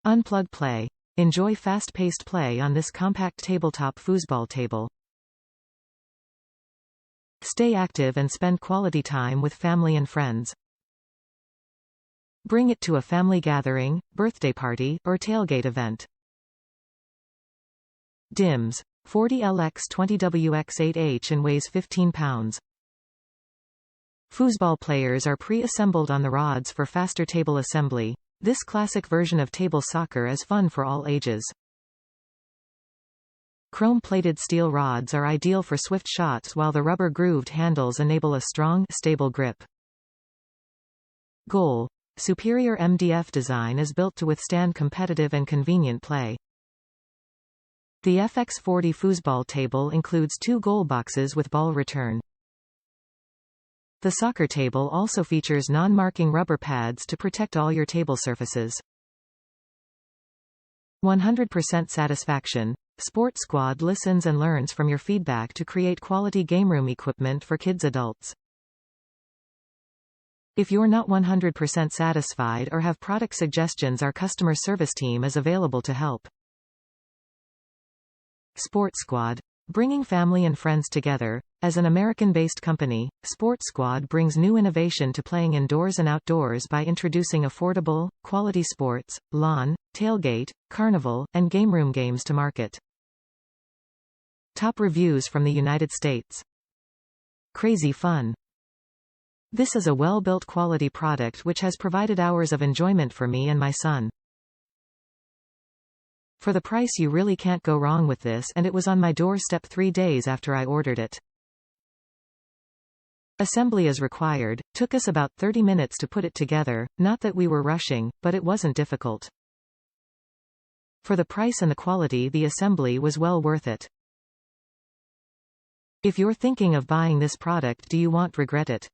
Unplug play. Enjoy fast-paced play on this compact tabletop foosball table. Stay active and spend quality time with family and friends. Bring it to a family gathering, birthday party, or tailgate event. DIMS. 40LX20WX8H and weighs 15 pounds. Foosball players are pre-assembled on the rods for faster table assembly. This classic version of table soccer is fun for all ages. Chrome-plated steel rods are ideal for swift shots while the rubber-grooved handles enable a strong, stable grip. Goal. Superior MDF design is built to withstand competitive and convenient play. The FX40 Foosball table includes 2 goal boxes with ball return. The soccer table also features non-marking rubber pads to protect all your table surfaces. 100% satisfaction. Sports Squad listens and learns from your feedback to create quality game room equipment for kids adults. If you're not 100% satisfied or have product suggestions, our customer service team is available to help. Sports Squad. Bringing family and friends together. As an American-based company, Sports Squad brings new innovation to playing indoors and outdoors by introducing affordable, quality sports, lawn, tailgate, carnival, and game room games to market. Top reviews from the United States. Crazy fun. This is a well-built quality product which has provided hours of enjoyment for me and my son. For the price, you really can't go wrong with this, and it was on my doorstep 3 days after I ordered it. Assembly is required. Took us about 30 minutes to put it together, not that we were rushing, but it wasn't difficult. For the price and the quality, the assembly was well worth it. If you're thinking of buying this product, do you won't regret it.